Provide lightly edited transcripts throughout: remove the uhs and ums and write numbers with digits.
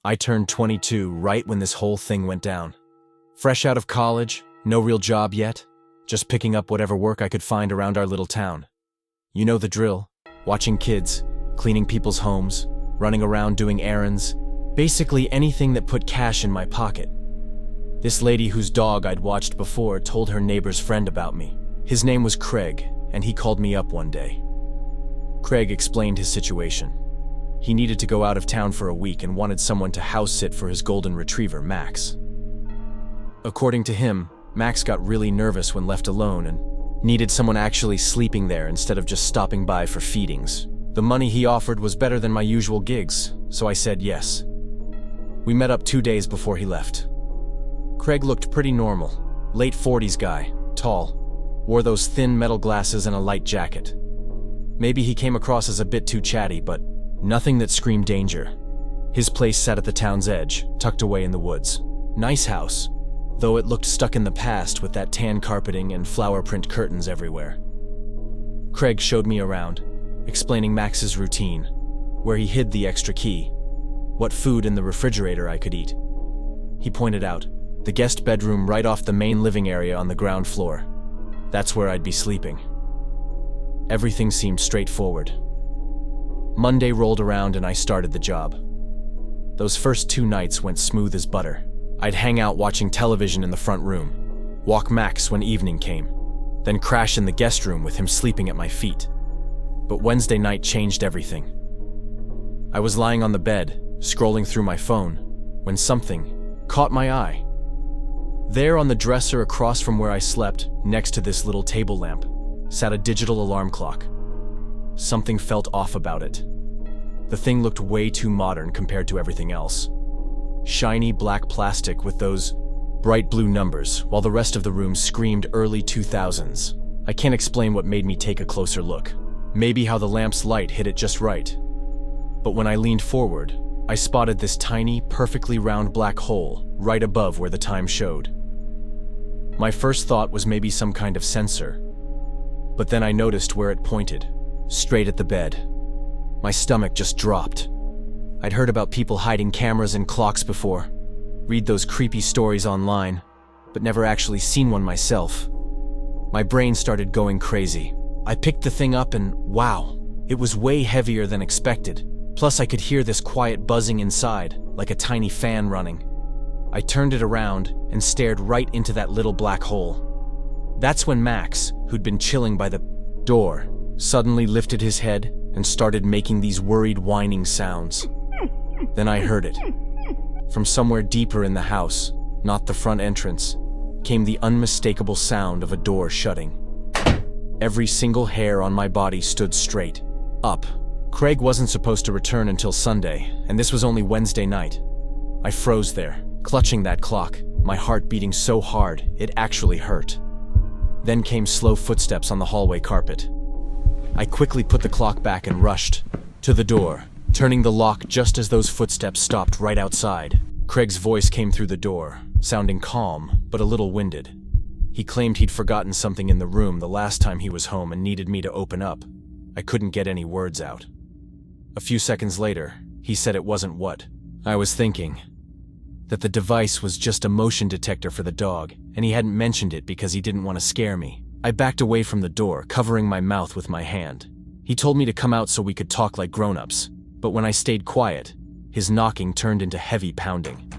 I turned 22 right when this whole thing went down. Fresh out of college, no real job yet, just picking up whatever work I could find around our little town. You know the drill, watching kids, cleaning people's homes, running around doing errands, basically anything that put cash in my pocket. This lady whose dog I'd watched before told her neighbor's friend about me. His name was Craig, and he called me up one day. Craig explained his situation. He needed to go out of town for a week and wanted someone to house sit for his golden retriever, Max. According to him, Max got really nervous when left alone and needed someone actually sleeping there instead of just stopping by for feedings. The money he offered was better than my usual gigs, so I said yes. We met up 2 days before he left. Craig looked pretty normal, late 40s guy, tall, wore those thin metal glasses and a light jacket. Maybe he came across as a bit too chatty, but nothing that screamed danger. His place sat at the town's edge, tucked away in the woods. Nice house, though it looked stuck in the past with that tan carpeting and flower print curtains everywhere. Craig showed me around, explaining Max's routine, where he hid the extra key, what food in the refrigerator I could eat. He pointed out the guest bedroom right off the main living area on the ground floor. That's where I'd be sleeping. Everything seemed straightforward. Monday rolled around and I started the job. Those first 2 nights went smooth as butter. I'd hang out watching television in the front room, walk Max when evening came, then crash in the guest room with him sleeping at my feet. But Wednesday night changed everything. I was lying on the bed, scrolling through my phone, when something caught my eye. There on the dresser across from where I slept, next to this little table lamp, sat a digital alarm clock. Something felt off about it. The thing looked way too modern compared to everything else. Shiny black plastic with those bright blue numbers, while the rest of the room screamed early 2000s. I can't explain what made me take a closer look. Maybe how the lamp's light hit it just right. But when I leaned forward, I spotted this tiny, perfectly round black hole right above where the time showed. My first thought was maybe some kind of sensor, but then I noticed where it pointed, straight at the bed. My stomach just dropped. I'd heard about people hiding cameras in clocks before, read those creepy stories online, but never actually seen one myself. My brain started going crazy. I picked the thing up and wow, it was way heavier than expected. Plus I could hear this quiet buzzing inside, like a tiny fan running. I turned it around and stared right into that little black hole. That's when Max, who'd been chilling by the door, suddenly lifted his head and started making these worried whining sounds. Then I heard it. From somewhere deeper in the house, not the front entrance, came the unmistakable sound of a door shutting. Every single hair on my body stood straight up. Craig wasn't supposed to return until Sunday, and this was only Wednesday night. I froze there, clutching that clock, my heart beating so hard it actually hurt. Then came slow footsteps on the hallway carpet. I quickly put the clock back and rushed to the door, turning the lock just as those footsteps stopped right outside. Craig's voice came through the door, sounding calm, but a little winded. He claimed he'd forgotten something in the room the last time he was home and needed me to open up. I couldn't get any words out. A few seconds later, he said it wasn't what I was thinking. That the device was just a motion detector for the dog, and he hadn't mentioned it because he didn't want to scare me. I backed away from the door, covering my mouth with my hand. He told me to come out so we could talk like grown-ups, but when I stayed quiet, his knocking turned into heavy pounding.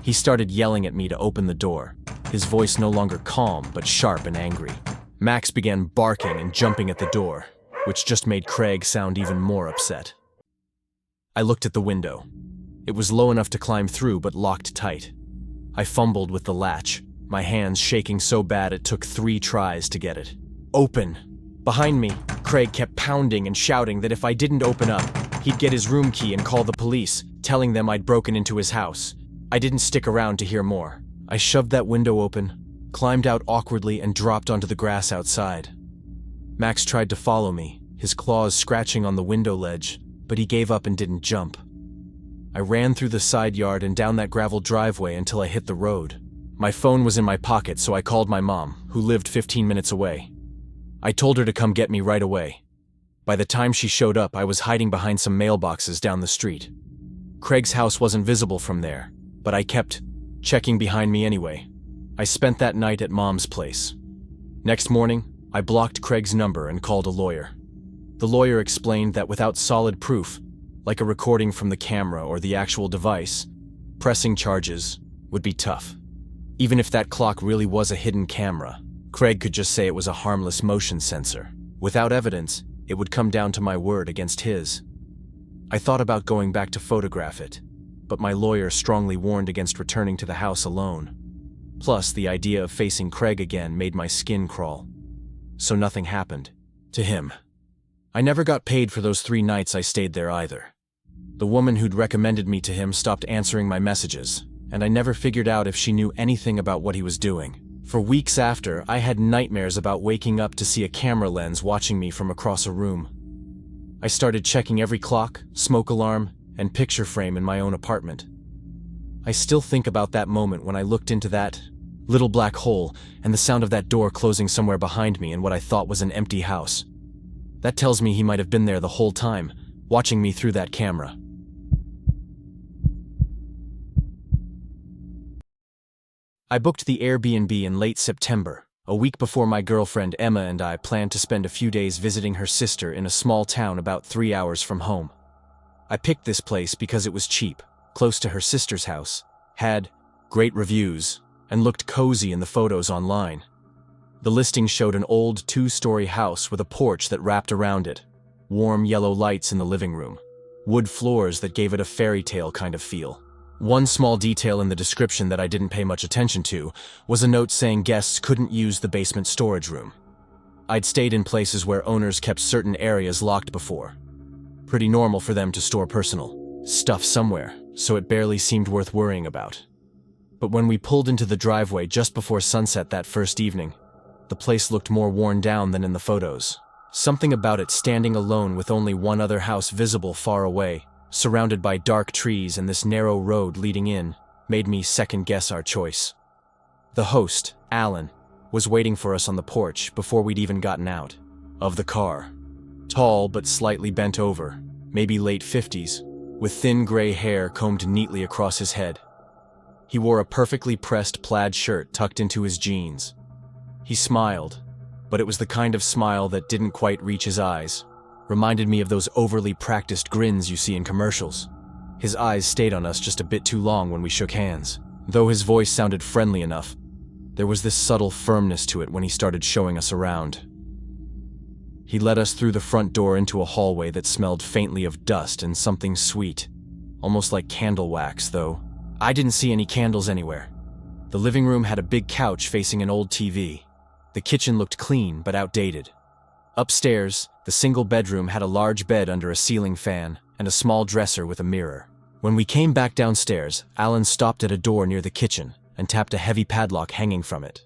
He started yelling at me to open the door, his voice no longer calm but sharp and angry. Max began barking and jumping at the door, which just made Craig sound even more upset. I looked at the window. It was low enough to climb through but locked tight. I fumbled with the latch, my hands shaking so bad it took 3 tries to get it. Open! Behind me, Craig kept pounding and shouting that if I didn't open up, he'd get his room key and call the police, telling them I'd broken into his house. I didn't stick around to hear more. I shoved that window open, climbed out awkwardly and dropped onto the grass outside. Max tried to follow me, his claws scratching on the window ledge, but he gave up and didn't jump. I ran through the side yard and down that gravel driveway until I hit the road. My phone was in my pocket, so I called my mom, who lived 15 minutes away. I told her to come get me right away. By the time she showed up, I was hiding behind some mailboxes down the street. Craig's house wasn't visible from there, but I kept checking behind me anyway. I spent that night at Mom's place. Next morning, I blocked Craig's number and called a lawyer. The lawyer explained that without solid proof, like a recording from the camera or the actual device, pressing charges would be tough. Even if that clock really was a hidden camera, Craig could just say it was a harmless motion sensor. Without evidence, it would come down to my word against his. I thought about going back to photograph it, but my lawyer strongly warned against returning to the house alone. Plus, the idea of facing Craig again made my skin crawl. So nothing happened to him. I never got paid for those 3 nights I stayed there either. The woman who'd recommended me to him stopped answering my messages, and I never figured out if she knew anything about what he was doing. For weeks after, I had nightmares about waking up to see a camera lens watching me from across a room. I started checking every clock, smoke alarm, and picture frame in my own apartment. I still think about that moment when I looked into that little black hole and the sound of that door closing somewhere behind me in what I thought was an empty house. That tells me he might have been there the whole time, watching me through that camera. I booked the Airbnb in late September, a week before my girlfriend Emma and I planned to spend a few days visiting her sister in a small town about 3 hours from home. I picked this place because it was cheap, close to her sister's house, had great reviews, and looked cozy in the photos online. The listing showed an old 2-story house with a porch that wrapped around it, warm yellow lights in the living room, wood floors that gave it a fairy tale kind of feel. One small detail in the description that I didn't pay much attention to was a note saying guests couldn't use the basement storage room. I'd stayed in places where owners kept certain areas locked before. Pretty normal for them to store personal stuff somewhere, so it barely seemed worth worrying about. But when we pulled into the driveway just before sunset that first evening, the place looked more worn down than in the photos. Something about it standing alone with only one other house visible far away, surrounded by dark trees and this narrow road leading in, made me second-guess our choice. The host, Alan, was waiting for us on the porch before we'd even gotten out of the car. Tall but slightly bent over, maybe late 50s, with thin gray hair combed neatly across his head. He wore a perfectly pressed plaid shirt tucked into his jeans. He smiled, but it was the kind of smile that didn't quite reach his eyes. Reminded me of those overly practiced grins you see in commercials. His eyes stayed on us just a bit too long when we shook hands. Though his voice sounded friendly enough, there was this subtle firmness to it when he started showing us around. He led us through the front door into a hallway that smelled faintly of dust and something sweet, almost like candle wax, though I didn't see any candles anywhere. The living room had a big couch facing an old TV. The kitchen looked clean but outdated. Upstairs, the single bedroom had a large bed under a ceiling fan and a small dresser with a mirror. When we came back downstairs, Alan stopped at a door near the kitchen and tapped a heavy padlock hanging from it.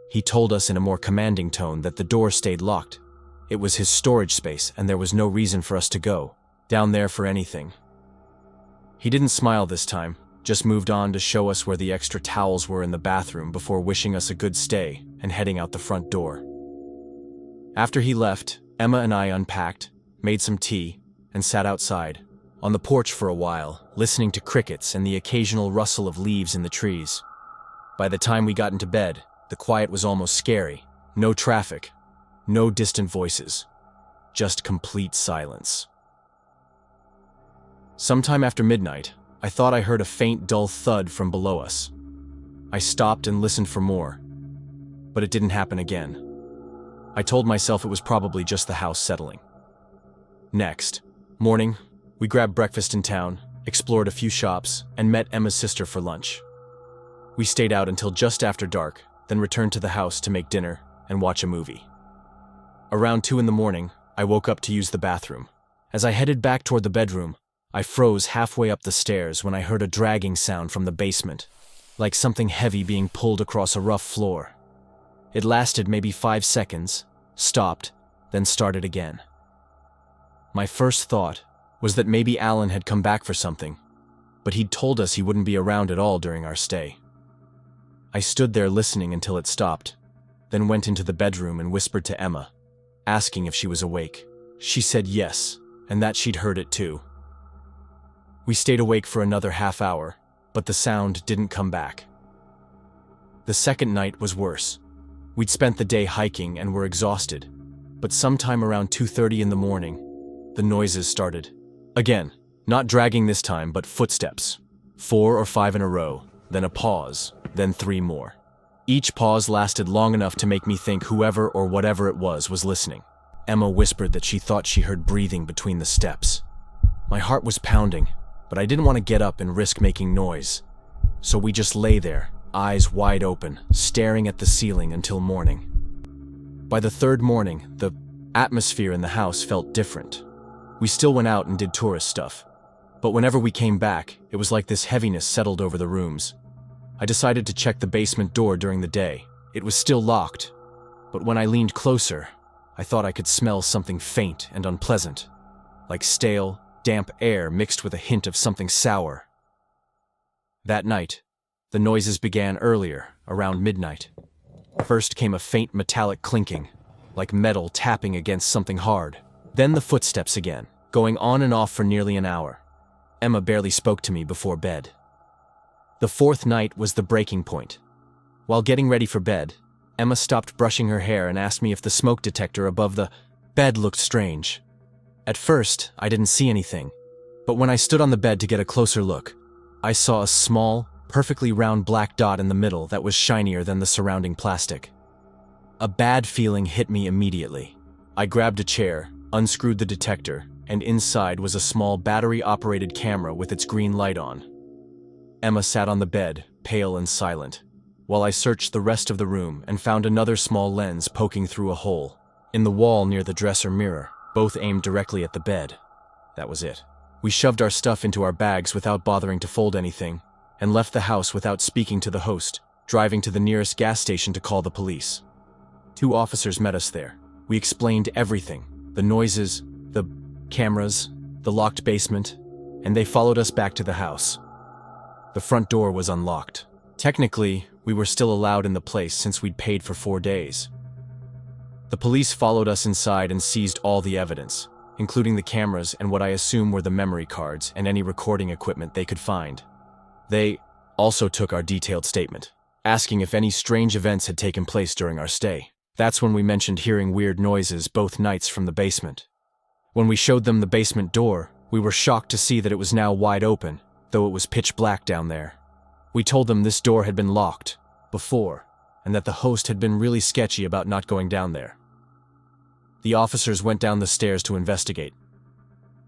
He told us in a more commanding tone that the door stayed locked. It was his storage space and there was no reason for us to go down there for anything. He didn't smile this time, just moved on to show us where the extra towels were in the bathroom before wishing us a good stay and heading out the front door. After he left, Emma and I unpacked, made some tea, and sat outside, on the porch for a while, listening to crickets and the occasional rustle of leaves in the trees. By the time we got into bed, the quiet was almost scary. No traffic, no distant voices, just complete silence. Sometime after midnight, I thought I heard a faint, dull thud from below us. I stopped and listened for more, but it didn't happen again. I told myself it was probably just the house settling. Next morning, we grabbed breakfast in town, explored a few shops, and met Emma's sister for lunch. We stayed out until just after dark, then returned to the house to make dinner and watch a movie. Around 2 in the morning, I woke up to use the bathroom. As I headed back toward the bedroom, I froze halfway up the stairs when I heard a dragging sound from the basement, like something heavy being pulled across a rough floor. It lasted maybe 5 seconds, stopped, then started again. My first thought was that maybe Alan had come back for something, but he'd told us he wouldn't be around at all during our stay. I stood there listening until it stopped, then went into the bedroom and whispered to Emma, asking if she was awake. She said yes, and that she'd heard it too. We stayed awake for another half hour, but the sound didn't come back. The second night was worse. We'd spent the day hiking and were exhausted, but sometime around 2:30 in the morning, the noises started. Again, not dragging this time, but footsteps. 4 or 5 in a row, then a pause, then 3 more. Each pause lasted long enough to make me think whoever or whatever it was listening. Emma whispered that she thought she heard breathing between the steps. My heart was pounding, but I didn't want to get up and risk making noise. So we just lay there, eyes wide open, staring at the ceiling until morning. By the third morning, the atmosphere in the house felt different. We still went out and did tourist stuff, but whenever we came back, it was like this heaviness settled over the rooms. I decided to check the basement door during the day. It was still locked, but when I leaned closer, I thought I could smell something faint and unpleasant, like stale, damp air mixed with a hint of something sour. That night, the noises began earlier, around midnight. First came a faint metallic clinking, like metal tapping against something hard. Then the footsteps again, going on and off for nearly an hour. Emma barely spoke to me before bed. The fourth night was the breaking point. While getting ready for bed, Emma stopped brushing her hair and asked me if the smoke detector above the bed looked strange. At first, I didn't see anything, but when I stood on the bed to get a closer look, I saw a small, perfectly round black dot in the middle that was shinier than the surrounding plastic. A bad feeling hit me immediately. I grabbed a chair, unscrewed the detector, and inside was a small battery-operated camera with its green light on. Emma sat on the bed, pale and silent, while I searched the rest of the room and found another small lens poking through a hole in the wall near the dresser mirror, both aimed directly at the bed. That was it. We shoved our stuff into our bags without bothering to fold anything, and left the house without speaking to the host, driving to the nearest gas station to call the police. 2 officers met us there. We explained everything, the noises, the cameras, the locked basement, and they followed us back to the house. The front door was unlocked. Technically, we were still allowed in the place since we'd paid for 4 days. The police followed us inside and seized all the evidence, including the cameras and what I assume were the memory cards and any recording equipment they could find. They also took our detailed statement, asking if any strange events had taken place during our stay. That's when we mentioned hearing weird noises both nights from the basement. When we showed them the basement door, we were shocked to see that it was now wide open, though it was pitch black down there. We told them this door had been locked before, and that the host had been really sketchy about not going down there. The officers went down the stairs to investigate.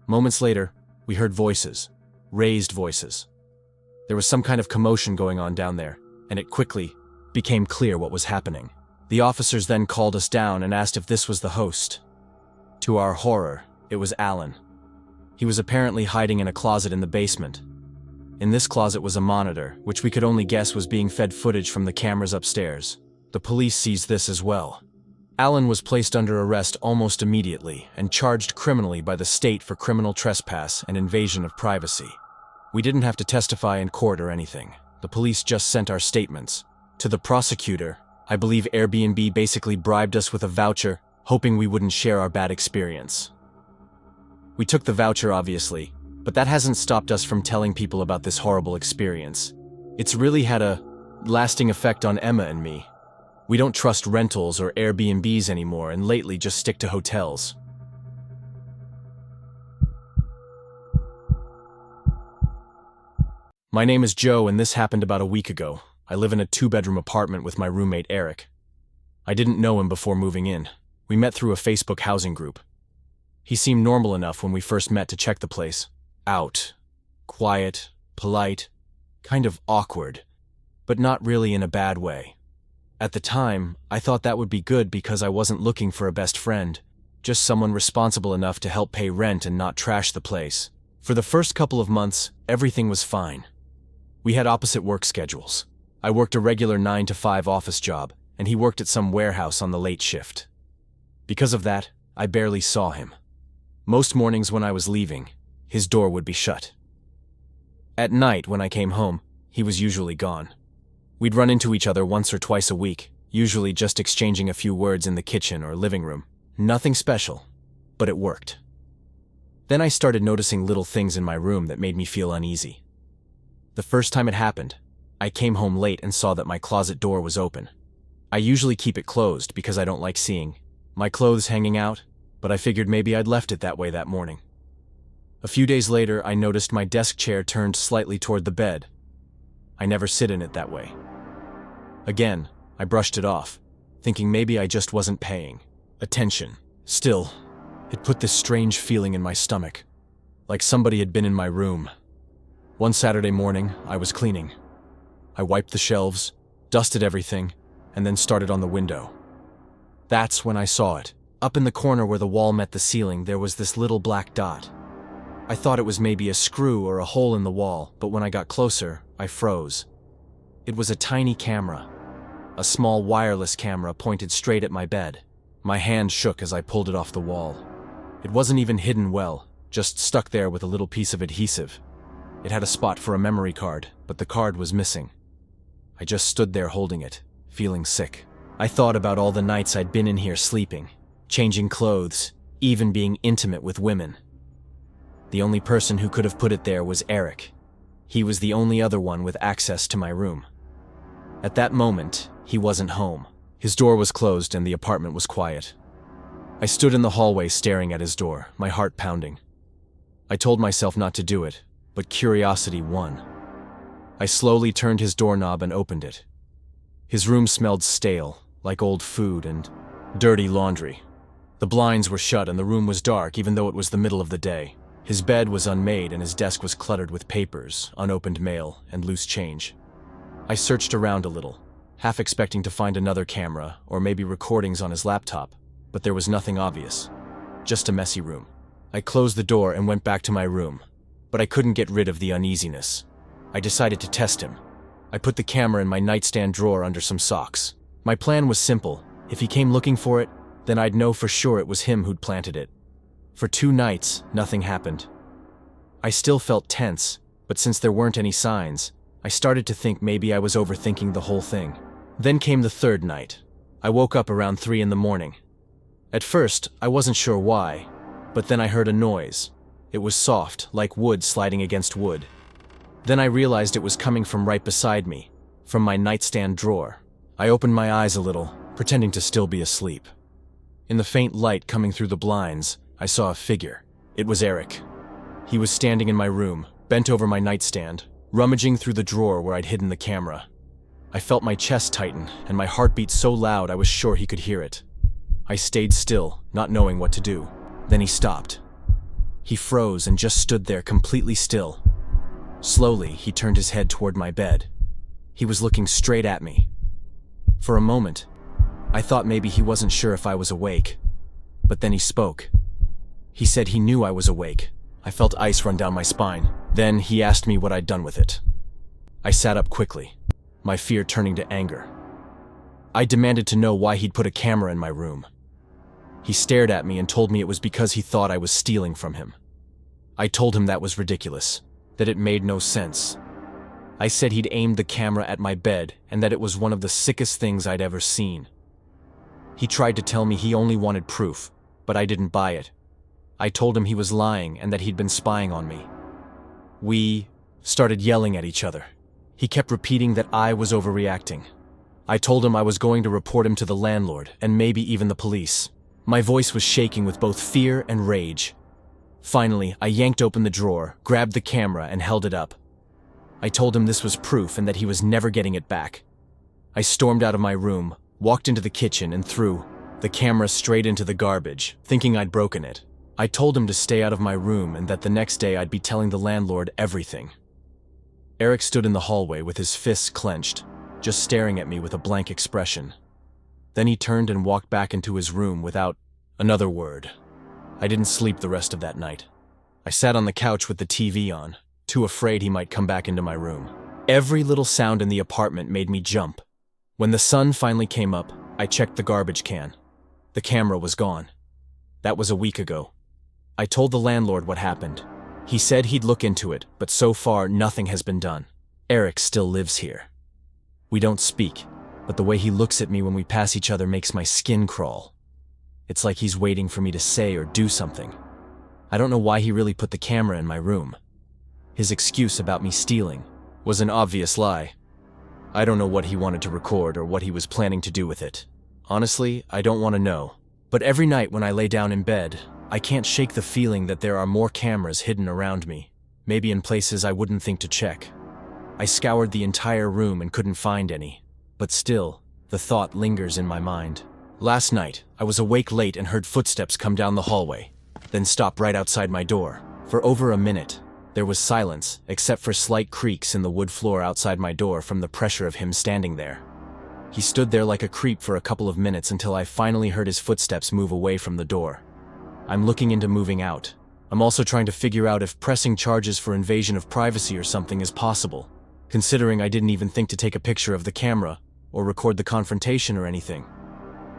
Moments later, we heard voices, raised voices. There was some kind of commotion going on down there, and it quickly became clear what was happening. The officers then called us down and asked if this was the host. To our horror, it was Alan. He was apparently hiding in a closet in the basement. In this closet was a monitor, which we could only guess was being fed footage from the cameras upstairs. The police seized this as well. Alan was placed under arrest almost immediately and charged criminally by the state for criminal trespass and invasion of privacy. We didn't have to testify in court or anything. The police just sent our statements. To the prosecutor, I believe Airbnb basically bribed us with a voucher, hoping we wouldn't share our bad experience. We took the voucher, obviously, but that hasn't stopped us from telling people about this horrible experience. It's really had a lasting effect on Emma and me. We don't trust rentals or Airbnbs anymore and lately just stick to hotels. My name is Joe and this happened about a week ago. I live in a 2-bedroom apartment with my roommate Eric. I didn't know him before moving in. We met through a Facebook housing group. He seemed normal enough when we first met to check the place out. Quiet, polite, kind of awkward, but not really in a bad way. At the time, I thought that would be good because I wasn't looking for a best friend, just someone responsible enough to help pay rent and not trash the place. For the first couple of months, everything was fine. We had opposite work schedules. I worked a regular 9-to-5 office job, and he worked at some warehouse on the late shift. Because of that, I barely saw him. Most mornings when I was leaving, his door would be shut. At night, when I came home, he was usually gone. We'd run into each other once or twice a week, usually just exchanging a few words in the kitchen or living room. Nothing special, but it worked. Then I started noticing little things in my room that made me feel uneasy. The first time it happened, I came home late and saw that my closet door was open. I usually keep it closed because I don't like seeing my clothes hanging out, but I figured maybe I'd left it that way that morning. A few days later, I noticed my desk chair turned slightly toward the bed. I never sit in it that way. Again, I brushed it off, thinking maybe I just wasn't paying attention. Still, it put this strange feeling in my stomach, like somebody had been in my room. One Saturday morning, I was cleaning. I wiped the shelves, dusted everything, and then started on the window. That's when I saw it. Up in the corner where the wall met the ceiling, there was this little black dot. I thought it was maybe a screw or a hole in the wall, but when I got closer, I froze. It was a tiny camera. A small wireless camera pointed straight at my bed. My hand shook as I pulled it off the wall. It wasn't even hidden well, just stuck there with a little piece of adhesive. It had a spot for a memory card, but the card was missing. I just stood there holding it, feeling sick. I thought about all the nights I'd been in here sleeping, changing clothes, even being intimate with women. The only person who could have put it there was Eric. He was the only other one with access to my room. At that moment, he wasn't home. His door was closed and the apartment was quiet. I stood in the hallway staring at his door, my heart pounding. I told myself not to do it, but curiosity won. I slowly turned his doorknob and opened it. His room smelled stale, like old food and dirty laundry. The blinds were shut and the room was dark even though it was the middle of the day. His bed was unmade and his desk was cluttered with papers, unopened mail, and loose change. I searched around a little, half expecting to find another camera or maybe recordings on his laptop, but there was nothing obvious. Just a messy room. I closed the door and went back to my room, but I couldn't get rid of the uneasiness. I decided to test him. I put the camera in my nightstand drawer under some socks. My plan was simple. If he came looking for it, then I'd know for sure it was him who'd planted it. For 2 nights, nothing happened. I still felt tense, but since there weren't any signs, I started to think maybe I was overthinking the whole thing. Then came the 3rd night. I woke up around 3 in the morning. At first, I wasn't sure why, but then I heard a noise. It was soft, like wood sliding against wood. Then I realized it was coming from right beside me, from my nightstand drawer. I opened my eyes a little, pretending to still be asleep. In the faint light coming through the blinds, I saw a figure. It was Eric. He was standing in my room, bent over my nightstand, rummaging through the drawer where I'd hidden the camera. I felt my chest tighten, and my heart beat so loud I was sure he could hear it. I stayed still, not knowing what to do. Then he stopped. He froze and just stood there completely still. Slowly, he turned his head toward my bed. He was looking straight at me. For a moment, I thought maybe he wasn't sure if I was awake. But then he spoke. He said he knew I was awake. I felt ice run down my spine. Then he asked me what I'd done with it. I sat up quickly, my fear turning to anger. I demanded to know why he'd put a camera in my room. He stared at me and told me it was because he thought I was stealing from him. I told him that was ridiculous, that it made no sense. I said he'd aimed the camera at my bed and that it was one of the sickest things I'd ever seen. He tried to tell me he only wanted proof, but I didn't buy it. I told him he was lying and that he'd been spying on me. We started yelling at each other. He kept repeating that I was overreacting. I told him I was going to report him to the landlord and maybe even the police. My voice was shaking with both fear and rage. Finally, I yanked open the drawer, grabbed the camera, and held it up. I told him this was proof and that he was never getting it back. I stormed out of my room, walked into the kitchen, and threw the camera straight into the garbage, thinking I'd broken it. I told him to stay out of my room and that the next day I'd be telling the landlord everything. Eric stood in the hallway with his fists clenched, just staring at me with a blank expression. Then he turned and walked back into his room without another word. I didn't sleep the rest of that night. I sat on the couch with the TV on, too afraid he might come back into my room. Every little sound in the apartment made me jump. When the sun finally came up, I checked the garbage can. The camera was gone. That was a week ago. I told the landlord what happened. He said he'd look into it, but so far nothing has been done. Eric still lives here. We don't speak, but the way he looks at me when we pass each other makes my skin crawl. It's like he's waiting for me to say or do something. I don't know why he really put the camera in my room. His excuse about me stealing was an obvious lie. I don't know what he wanted to record or what he was planning to do with it. Honestly, I don't want to know. But every night when I lay down in bed, I can't shake the feeling that there are more cameras hidden around me, maybe in places I wouldn't think to check. I scoured the entire room and couldn't find any, but still, the thought lingers in my mind. Last night, I was awake late and heard footsteps come down the hallway, then stop right outside my door. For over a minute, there was silence, except for slight creaks in the wood floor outside my door from the pressure of him standing there. He stood there like a creep for a couple of minutes until I finally heard his footsteps move away from the door. I'm looking into moving out. I'm also trying to figure out if pressing charges for invasion of privacy or something is possible, considering I didn't even think to take a picture of the camera or record the confrontation or anything.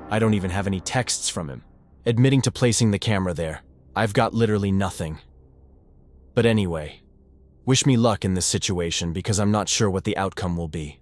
I don't even have any texts from him admitting to placing the camera there. I've got literally nothing. But anyway, wish me luck in this situation because I'm not sure what the outcome will be.